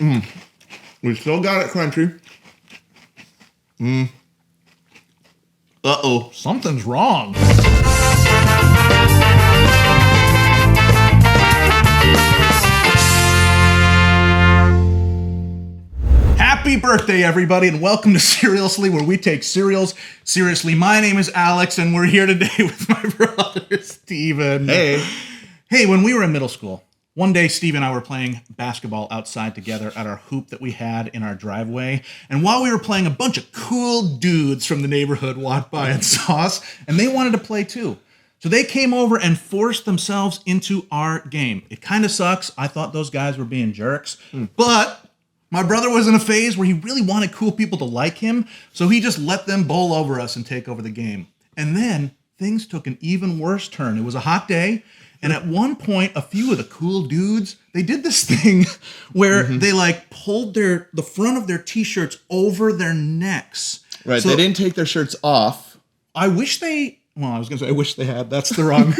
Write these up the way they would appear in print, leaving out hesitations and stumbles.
We still got it crunchy. Uh-oh. Something's wrong. Happy birthday, everybody, and welcome to Cerealsly, where we take cereals seriously. My name is Alex, and we're here today with my brother, Steven. Hey. Hey, when we were in middle school, one day Steve and I were playing basketball outside together at our hoop that we had in our driveway. And while we were playing, a bunch of cool dudes from the neighborhood walked by and saw us, and they wanted to play too. So they came over and forced themselves into our game. It kind of sucks. I thought those guys were being jerks, but my brother was in a phase where he really wanted cool people to like him, so he just let them bowl over us and take over the game. And then things took an even worse turn. It was a hot day, and at one point, a few of the cool dudes, they did this thing where they like pulled the front of their t-shirts over their necks. Right, So they didn't take their shirts off. I wish they. Well, I was gonna say I wish they had. That's the wrong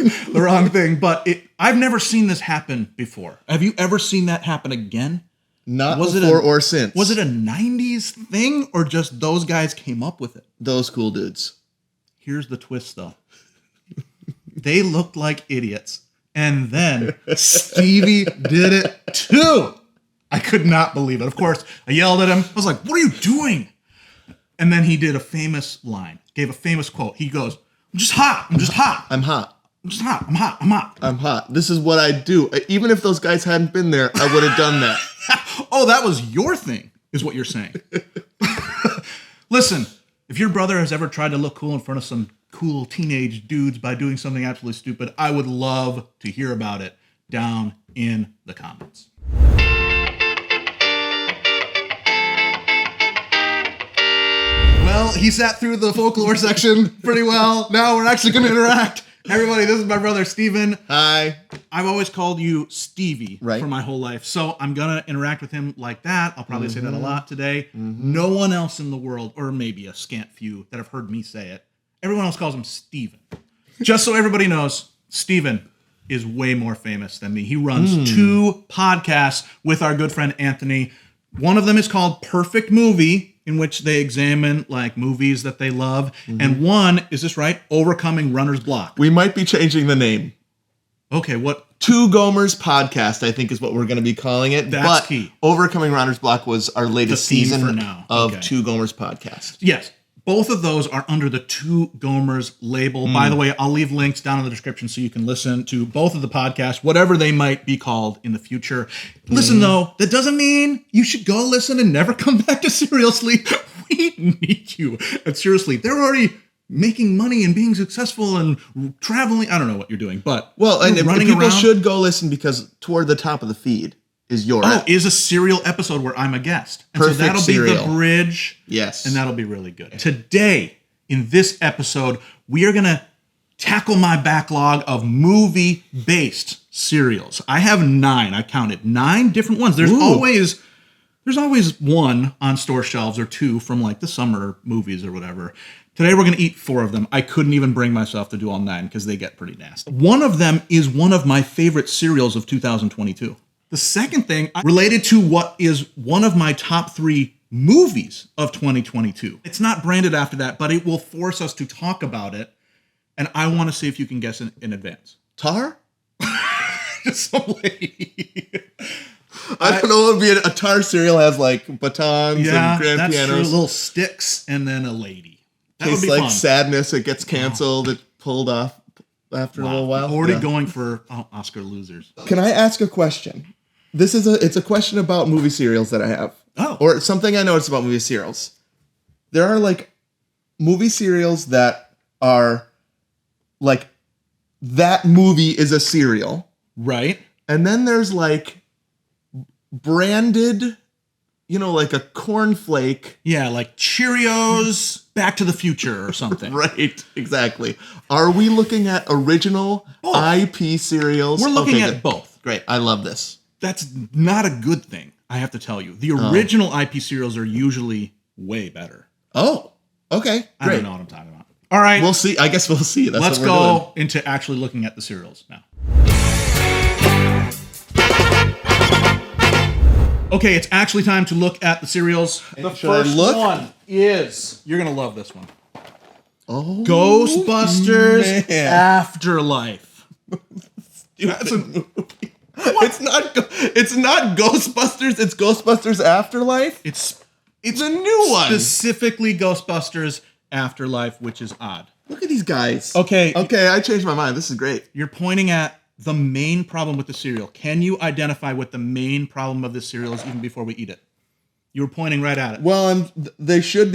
thing. But I've never seen this happen before. Have you ever seen that happen again? Not before or since. Was it a 90s thing or just those guys came up with it? Those cool dudes. Here's the twist, though. They looked like idiots. And then Stevie did it too. I could not believe it. Of course, I yelled at him. I was like, what are you doing? And then he did a famous line, gave a famous quote. He goes, I'm just hot. I'm just hot. I'm hot. I'm just hot. I'm hot. I'm hot. I'm hot. This is what I do. Even if those guys hadn't been there, I would have done that. Oh, that was your thing, is what you're saying. Listen, if your brother has ever tried to look cool in front of some cool teenage dudes by doing something absolutely stupid, I would love to hear about it down in the comments. Well, he sat through the folklore section pretty well. Now we're actually going to interact. Everybody, this is my brother, Steven. Hi. I've always called you Stevie Right. for my whole life, so I'm going to interact with him like that. I'll probably say that a lot today. No one else in the world, or maybe a scant few that have heard me say it, everyone else calls him Steven. Just so everybody knows, Steven is way more famous than me. He runs two podcasts with our good friend Anthony. One of them is called Perfect Movie, in which they examine like movies that they love. And one, is this right? Overcoming Runner's Block. We might be changing the name. Okay, what? Two Gomer's Podcast, I think is what we're going to be calling it. That's key. Overcoming Runner's Block was our latest The theme season for now. of Okay. Two Gomer's Podcast. Yes. Both of those are under the Two Gomers label. By the way, I'll leave links down in the description so you can listen to both of the podcasts, whatever they might be called in the future. Listen, though, that doesn't mean you should go listen and never come back to Cerealsly. We need you. And seriously, they're already making money and being successful and traveling. I don't know what you're doing, but Well, and running people around. should go listen because toward the top of the feed is your Is a serial episode where I'm a guest. And Perfect so that'll serial. be the bridge. Yes. And that'll be really good. Today, in this episode, we are going to tackle my backlog of movie-based serials. I have 9. I counted 9 different ones. There's always one on store shelves or 2 from like the summer movies or whatever. Today we're going to eat 4 of them. I couldn't even bring myself to do all 9 because they get pretty nasty. One of them is one of my favorite serials of 2022. The second thing related to what is one of my top 3 movies of 2022. It's not branded after that, but it will force us to talk about it. And I want to see if you can guess in advance. Tar? Some lady. I don't know. It would be a Tar cereal has like batons and grand that's pianos. true. Little sticks and then a lady. That Tastes would be like fun. sadness. It gets canceled. It's pulled off after a little while. Already Yeah. going for Oscar losers. Can I ask a question? It's a question about movie serials that I have. Oh. Or something I noticed about movie serials. There are like movie serials that are like that movie is a cereal. Right. And then there's like branded, like a cornflake. Yeah, like Cheerios, Back to the Future or something. Right, exactly. Are we looking at original Both. IP cereals? We're looking Okay, at good. both. Great. I love this. That's not a good thing, I have to tell you. The original IP cereals are usually way better. Oh, okay. Great. I don't know what I'm talking about. All right. We'll see. I guess we'll see. That's Let's what we're doing. go into actually looking at the cereals now. Okay, it's actually time to look at the cereals. The Should I first look? one is, you're going to love this one. Oh, Ghostbusters man. Afterlife. That's a movie. It's not Ghostbusters. It's Ghostbusters Afterlife. It's a new one. Specifically Ghostbusters Afterlife, which is odd. Look at these guys. Okay. Okay, I changed my mind. This is great. You're pointing at the main problem with the cereal. Can you identify what the main problem of this cereal is even before we eat it? You were pointing right at it. Well, it should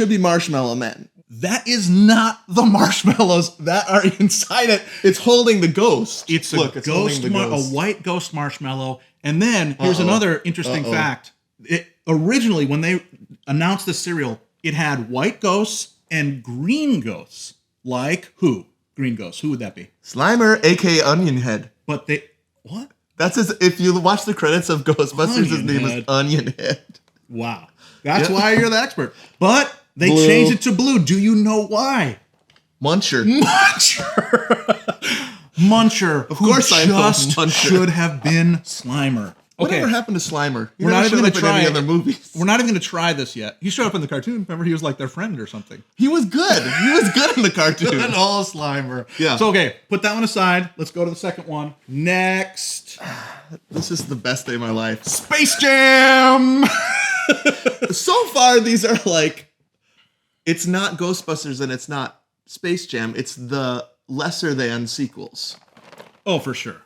be Marshmallow Men. That is not the marshmallows that are inside it. It's holding the ghost. It's a Look, ghost, a white ghost marshmallow. And then here's another interesting fact. It originally, when they announced the cereal, it had white ghosts and green ghosts. Like who? Green ghosts. Who would that be? Slimer, aka Onion Head. But they what? That's if you watch the credits of Ghostbusters, his name is Onion Head. Wow. That's why you're the expert. But they Blue. changed it to blue. Do you know why? Muncher. Muncher. Of course I know Muncher. Should have been Slimer. Okay. Whatever happened to Slimer? We're not even going to try any other movies. We're not even going to try this yet. He showed up in the cartoon. Remember, he was like their friend or something. He was good. He was good in the cartoon. And all Slimer. Yeah. So, okay, put that one aside. Let's go to the second one. Next. This is the best day of my life. Space Jam! So far, these are like, it's not Ghostbusters and it's not Space Jam. It's the lesser than sequels. Oh, for sure.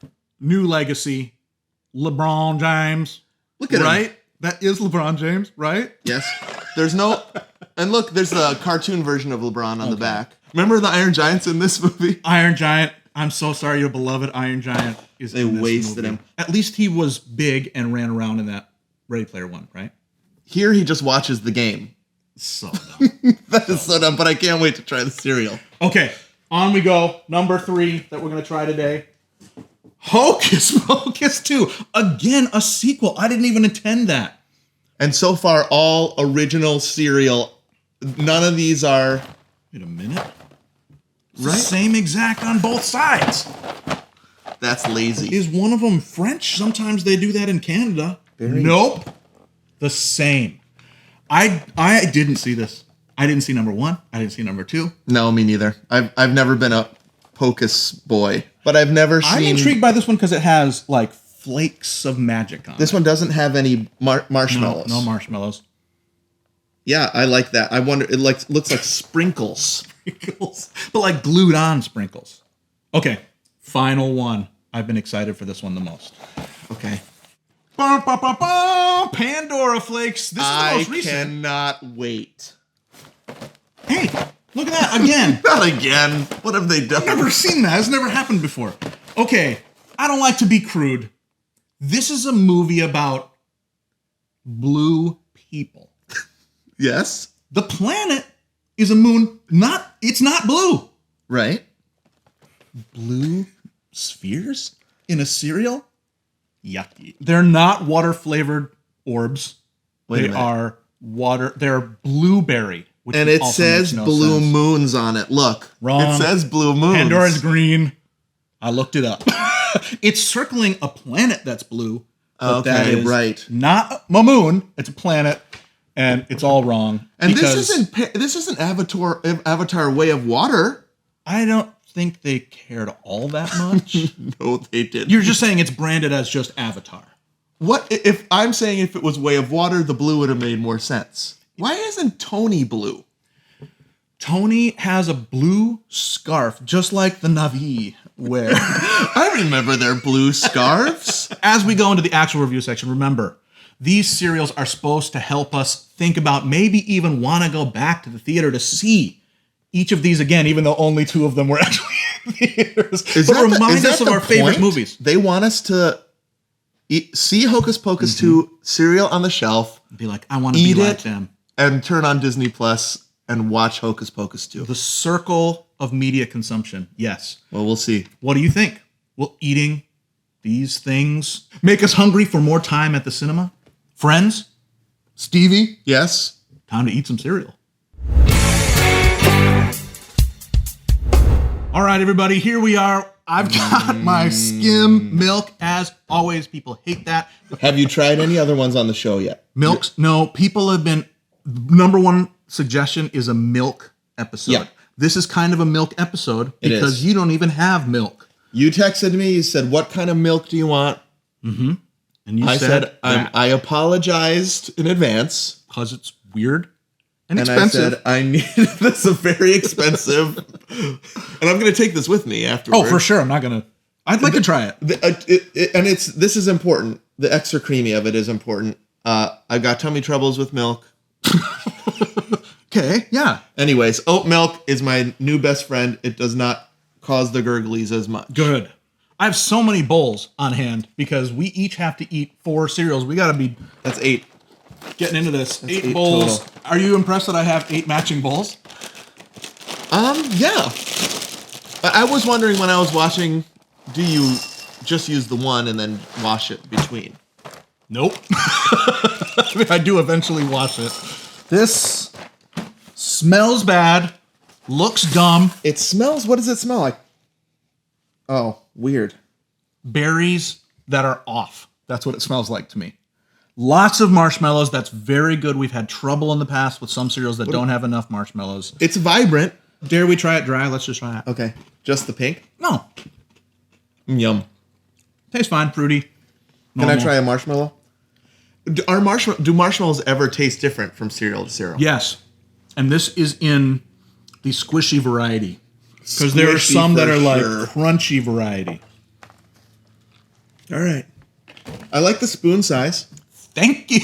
New Legacy. LeBron James. Look at him. Right? That is LeBron James, right? Yes. There's no, and look, there's a cartoon version of LeBron on the back. Remember the Iron Giants in this movie? Iron Giant. I'm so sorry, your beloved Iron Giant is They in this wasted movie. him. At least he was big and ran around in that Ready Player One, right? Here he just watches the game. So dumb. That is so dumb, but I can't wait to try the cereal. Okay, on we go. Number 3 that we're going to try today. Hocus Pocus 2. Again, a sequel. I didn't even intend that. And so far, all original cereal. None of these are. Wait a minute. It's Right? the same exact on both sides. That's lazy. Is one of them French? Sometimes they do that in Canada. Very- Nope. The same. I didn't see this. I didn't see number 1. I didn't see number 2. No, me neither. I've never been a Pocus boy, but I've never I'm seen. intrigued by this one because it has like flakes of magic on it. This one doesn't have any marshmallows. No marshmallows. Yeah, I like that. I wonder. It looks like sprinkles. Sprinkles. But like glued on sprinkles. Okay. Final one. I've been excited for this one the most. Okay. Bum, bum, bum, bum. Pandora Flakes. This is the I most recent. cannot wait. Hey, look at that again. Not again. What have they done? Never seen that. It's never happened before. Okay. I don't like to be crude. This is a movie about blue people. Yes. The planet is a moon. It's not blue. Right. Blue spheres in a cereal? Yucky. They're not water flavored orbs. Wait a They minute. are water. They're blueberry. Which And it also says makes no blue sense. moons on it. Look. Wrong. It says blue moons. Pandora's green. I looked it up. It's circling a planet that's blue. But that Okay, is right. not a moon. It's a planet, and it's all wrong. And because this isn't Avatar Way of Water. I don't think they cared all that much. No, they didn't. You're just saying it's branded as just Avatar. What if I'm saying if it was Way of Water, the blue would have made more sense? Why isn't Tony blue? Tony has a blue scarf, just like the Na'vi wear. I remember their blue scarves. As we go into the actual review section, remember, these cereals are supposed to help us think about, maybe even want to go back to the theater to see each of these again, even though only 2 of them were actually in theaters. But remind us of our favorite movies. They want us to see Hocus Pocus 2 cereal on the shelf, Be like, I want to be eat like it, them. and turn on Disney Plus and watch Hocus Pocus 2. The circle of media consumption. Yes. Well, we'll see. What do you think? Will eating these things make us hungry for more time at the cinema? Friends? Stevie? Yes? Time to eat some cereal. All right, everybody, here we are I've got my skim milk as always. People hate that. Have you tried any other ones on the show yet? Milks? No, people have been, number one suggestion is a milk episode. Yeah. This is kind of a milk episode because you don't even have milk. You texted me, you said, what kind of milk do you want? Mm-hmm. And you I said I apologized in advance. Because it's weird and And expensive. I said, I need this is very expensive. And I'm going to take this with me afterwards. Oh, for sure. I'm not going to. I'd like to try it. And this is important. The extra creamy of it is important. I've got tummy troubles with milk. Okay, yeah. Anyways, oat milk is my new best friend. It does not cause the gurglies as much. Good. I have so many bowls on hand because we each have to eat 4 cereals. We got to be That's 8. getting into this. That's 8 8 bowls. total. Are you impressed that I have 8 matching bowls? Yeah. I was wondering when I was watching, do you just use the one and then wash it between? Nope. I mean, I do eventually wash it. This smells bad, looks dumb. It smells, what does it smell like? Oh, weird. Berries that are off. That's what it smells like to me. Lots of marshmallows. That's very good. We've had trouble in the past with some cereals that don't have enough marshmallows. It's vibrant. Dare we try it dry? Let's just try it. Okay. Just the pink? No. Yum. Tastes fine, fruity. Can I Normal. try a marshmallow? Do marshmallows ever taste different from cereal to cereal? Yes. And this is in the squishy variety. Because there are Squishy some that for are like sure. crunchy variety. All right. I like the spoon size. Thank you.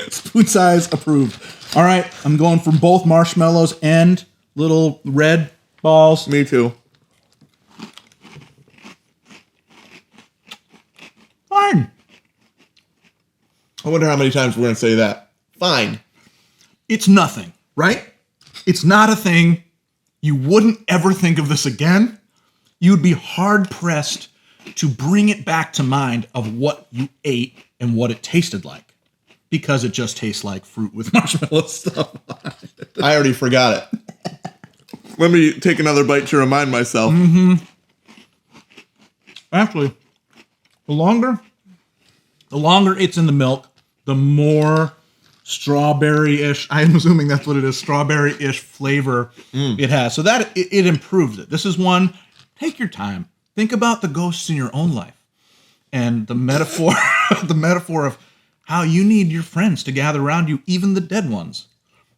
Spoon size approved. All right. I'm going from both marshmallows and little red balls. Me too. Fine. I wonder how many times we're going to say that. Fine. It's nothing, right? It's not a thing. You wouldn't ever think of this again. You'd be hard pressed to bring it back to mind of what you ate and what it tasted like. Because it just tastes like fruit with marshmallow stuff on it. I already forgot it. Let me take another bite to remind myself. Actually, the longer it's in the milk, the more strawberry-ish, I'm assuming that's what it is, strawberry-ish flavor it has. So that it improves it. This is one, take your time. Think about the ghosts in your own life. And the metaphor, the metaphor of how you need your friends to gather around you, even the dead ones,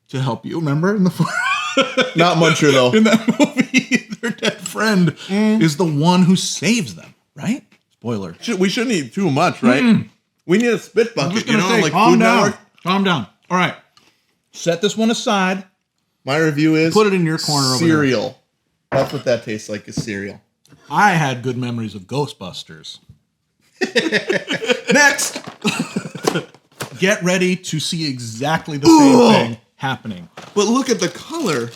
to help you. Remember? In Not muncher, though. in that movie, their dead friend is the one who saves them, right? Spoiler. We shouldn't eat too much, right? We need a spit I'm bucket, just gonna say, like calm Food down. Network. Calm down. All right. Set this one aside. My review is Put it in your corner over there. cereal. That's what that tastes like, is cereal. I had good memories of Ghostbusters. Next. Get ready to see exactly the same thing happening. But look at the color.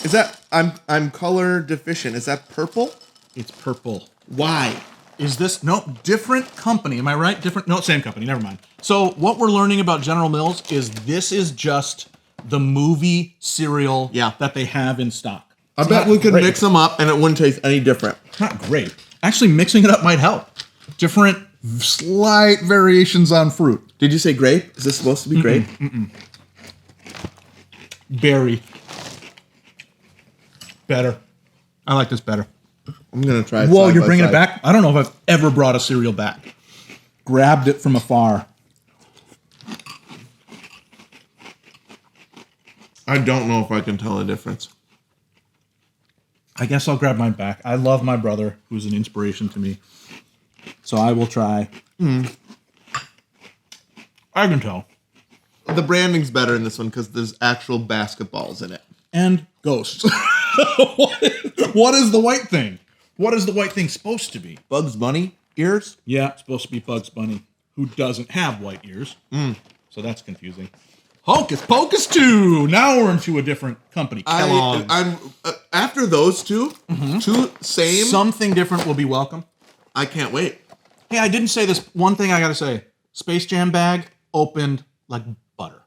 Is that I'm color deficient? Is that purple? It's purple. Why? Is this different company? Am I right? Different? No, same company. Never mind. So what we're learning about General Mills is this is just the movie cereal that they have in stock. I bet we could mix them up and it wouldn't taste any different. Not great. Actually, mixing it up might help. Different, slight variations on fruit. Did you say grape? Is this supposed to be grape? Berry. Better. I like this better. I'm gonna try it. Whoa, side you're by bringing it side. back? I don't know if I've ever brought a cereal back. Grabbed it from afar. I don't know if I can tell the difference. I guess I'll grab mine back. I love my brother, who's an inspiration to me. So I will try. I can tell. The branding's better in this one because there's actual basketballs in it. And ghosts. What is the white thing? What is the white thing supposed to be? Bugs Bunny ears? Yeah, it's supposed to be Bugs Bunny, who doesn't have white ears. So that's confusing. Hocus Pocus 2! Now we're into a different company. Kellogg's. I'm after those two same. Something different will be welcome. I can't wait. Hey, I didn't say this. One thing I gotta say. Space Jam bag opened like butter.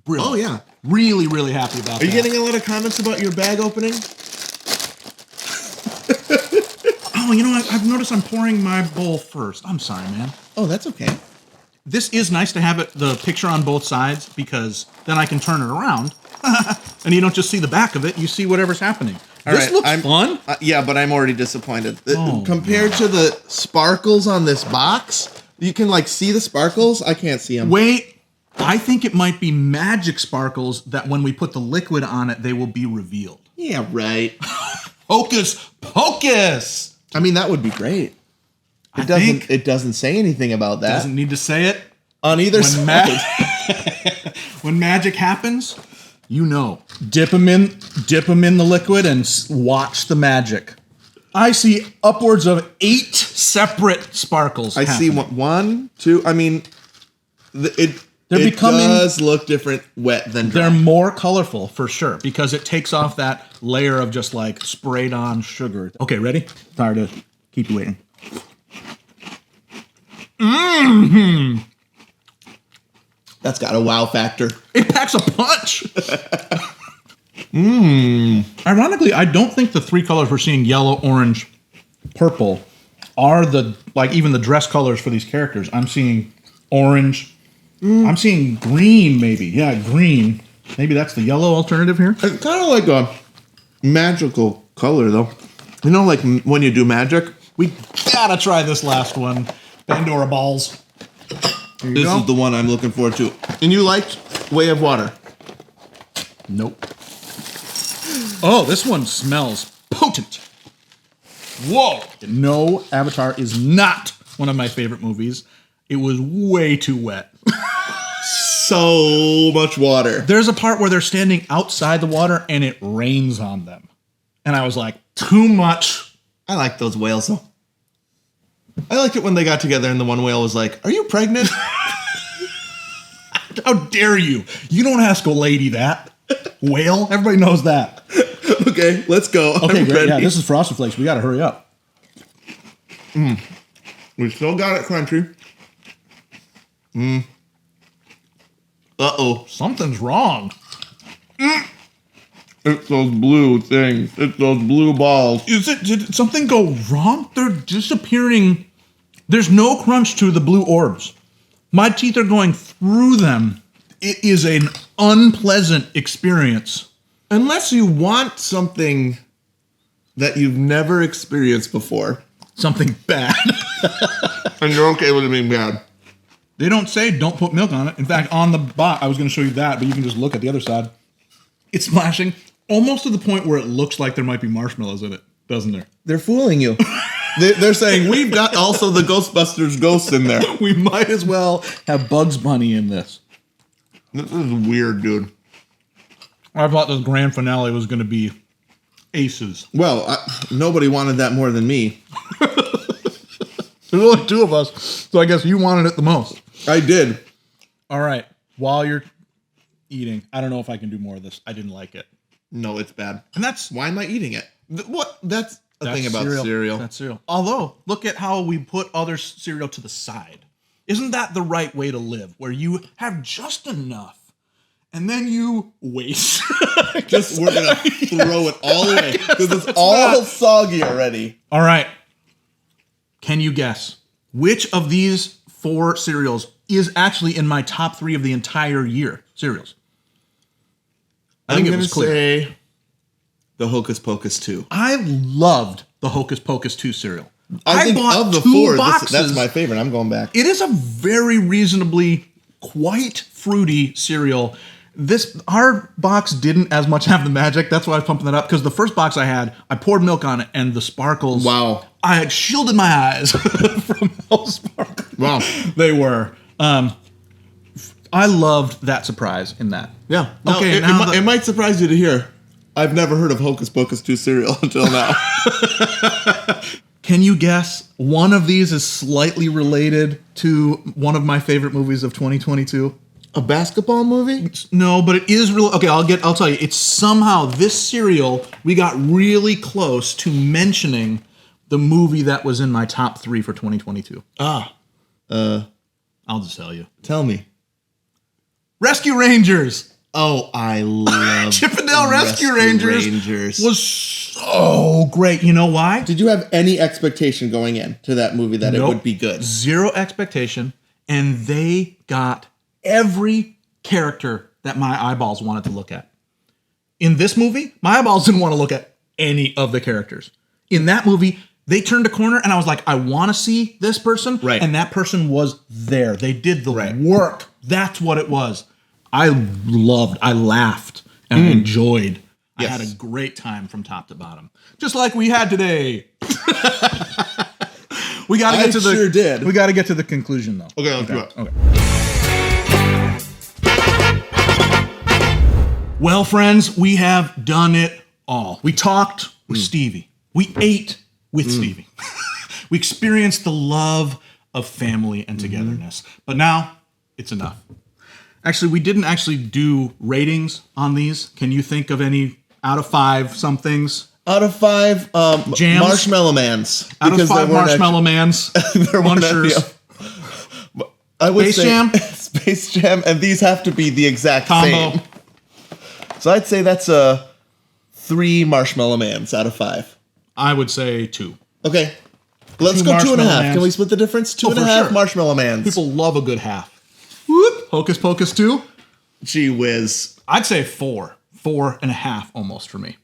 Brilliant. Oh, yeah. Really, really happy about that. Are you getting a lot of comments about your bag opening? Oh, you know what? I've noticed I'm pouring my bowl first. I'm sorry, man. Oh, that's okay. This is nice to have the picture on both sides because then I can turn it around and you don't just see the back of it. You see whatever's happening. This looks fun. Yeah, but I'm already disappointed. Oh, Compared to the sparkles on this box, you can like see the sparkles. I can't see them. Wait. I think it might be magic sparkles that when we put the liquid on it, they will be revealed. Yeah, right. Hocus pocus! I mean, that would be great. It doesn't say anything about that. Doesn't need to say it. On either side. When magic happens, you know. Dip them in the liquid and watch the magic. I see upwards of 8 separate sparkles. I see one, two. I mean, it does look different wet than dry. They're more colorful for sure because it takes off that layer of just like sprayed on sugar. Okay, ready? Sorry to keep you waiting. Mmm. That's got a wow factor. It packs a punch. Mmm. Ironically, I don't think the 3 colors we're seeing, yellow, orange, purple, are even the dress colors for these characters. I'm seeing orange. I'm seeing green, maybe. Yeah, green. Maybe that's the yellow alternative here. It's kind of like a magical color, though. You know, like when you do magic? We gotta try this last one. Pandora balls. This is the one I'm looking forward to. And you liked Way of Water? Nope. Oh, this one smells potent. Whoa. No, Avatar is not one of my favorite movies. It was way too wet. So much water. There's a part where they're standing outside the water and it rains on them. And I was like, too much. I like those whales, though. I liked it when they got together and the one whale was like, "Are you pregnant?" How dare you? You don't ask a lady that. Whale? Everybody knows that. Okay, let's go. Okay, great. Yeah, this is Frosted Flakes. We got to hurry up. We still got it crunchy. Uh-oh. Something's wrong. It's those blue things. It's those blue balls. Did something go wrong? They're disappearing. There's no crunch to the blue orbs. My teeth are going through them. It is an unpleasant experience. Unless you want something that you've never experienced before. Something bad. And you're okay with it being bad. They don't say don't put milk on it. In fact, on the bot, I was going to show you that, but you can just look at the other side. It's splashing almost to the point where it looks like there might be marshmallows in it, doesn't there? They're fooling you. They're saying, we've got also the Ghostbusters ghosts in there. We might as well have Bugs Bunny in this. This is weird, dude. I thought the grand finale was going to be aces. Well, nobody wanted that more than me. There's only 2 of us, so I guess you wanted it the most. I did. All right. While you're eating, I don't know if I can do more of this. I didn't like it. No, it's bad. And that's... Why am I eating it? What? That's a thing about cereal. That's cereal. Although, look at how we put other cereal to the side. Isn't that the right way to live? Where you have just enough, and then you waste. We're going to throw it all away. Because it's all soggy already. All right. Can you guess which of these 4 cereals is actually in my top 3 of the entire year cereals? I think it was clear. Say the Hocus Pocus 2. I loved the Hocus Pocus 2 cereal. I think bought of the 2 4, boxes. That's my favorite. I'm going back. It is a very reasonably quite fruity cereal. Our box didn't as much have the magic. That's why I was pumping that up. Because the first box I had, I poured milk on it, and the sparkles. Wow. I had shielded my eyes from those sparkles. Wow. They were. I loved that surprise in that. Yeah. Okay. It might surprise you to hear. I've never heard of Hocus Pocus 2 cereal until now. Can you guess one of these is slightly related to one of my favorite movies of 2022? A basketball movie? No, but it is real. Okay, I'll tell you. It's somehow this cereal, we got really close to mentioning the movie that was in my top 3 for 2022. I'll just tell you. Tell me. Rescue Rangers. Oh, I love Chippendale Rescue Rangers was so great. You know why? Did you have any expectation going in to that movie that it would be good? Zero expectation. And they got every character that my eyeballs wanted to look at. In this movie, my eyeballs didn't want to look at any of the characters. In that movie, they turned a corner and I was like, I want to see this person. Right. And that person was there. They did the work. That's what it was. I laughed, and I enjoyed. Yes. I had a great time from top to bottom. Just like we had today. We got to get to the sure did. We got to get to the conclusion though. Okay, let's do it. Okay. Well, friends, we have done it all. We talked with Stevie. We ate with Stevie. We experienced the love of family and togetherness. But now it's enough. Actually, we didn't actually do ratings on these. Can you think of any out of 5 somethings? Out of 5, Jams? Marshmallow Mans. Out of 5 Marshmallow Mans. Munchers. I would Space say Jam? Space Jam, and these have to be the exact Combo. same. So I'd say that's 3 Marshmallow Mans out of 5. I would say 2. Okay. Let's 2 go 2.5. Marshmallow Can we split the difference? 2.5 sure. Marshmallow Mans. People love a good half. Whoop. Hocus Pocus 2? Gee whiz. I'd say 4. 4.5 almost for me.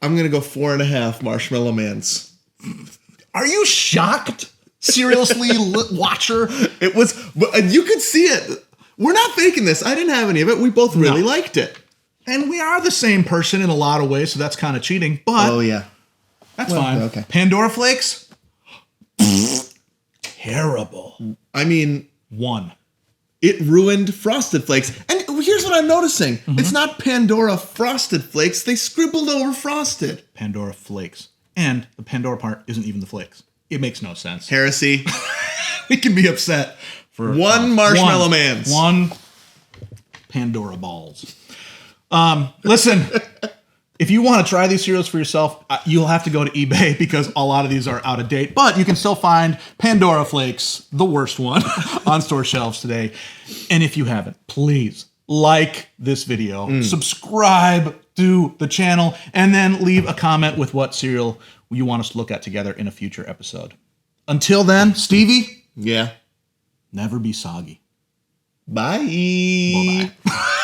I'm going to go 4.5 Marshmallow Mans. Are you shocked? Seriously, watcher? It was, and you could see it. We're not faking this. I didn't have any of it. We both really liked it. And we are the same person in a lot of ways, so that's kind of cheating. But oh, yeah. That's fine. Okay. Pandora Flakes? Terrible. I mean, 1. It ruined Frosted Flakes. And here's what I'm noticing. It's not Pandora Frosted Flakes. They scribbled over Frosted. Pandora Flakes. And the Pandora part isn't even the flakes. It makes no sense. Heresy. We can be upset for 1 Marshmallow Mans. 1 Pandora Balls. Listen, if you want to try these cereals for yourself, you'll have to go to eBay because a lot of these are out of date. But you can still find Pandora Flakes, the worst one, on store shelves today. And if you haven't, please like this video, subscribe to the channel, and then leave a comment with what cereal you want us to look at together in a future episode. Until then, Stevie? Yeah. Never be soggy. Bye. Bye-bye.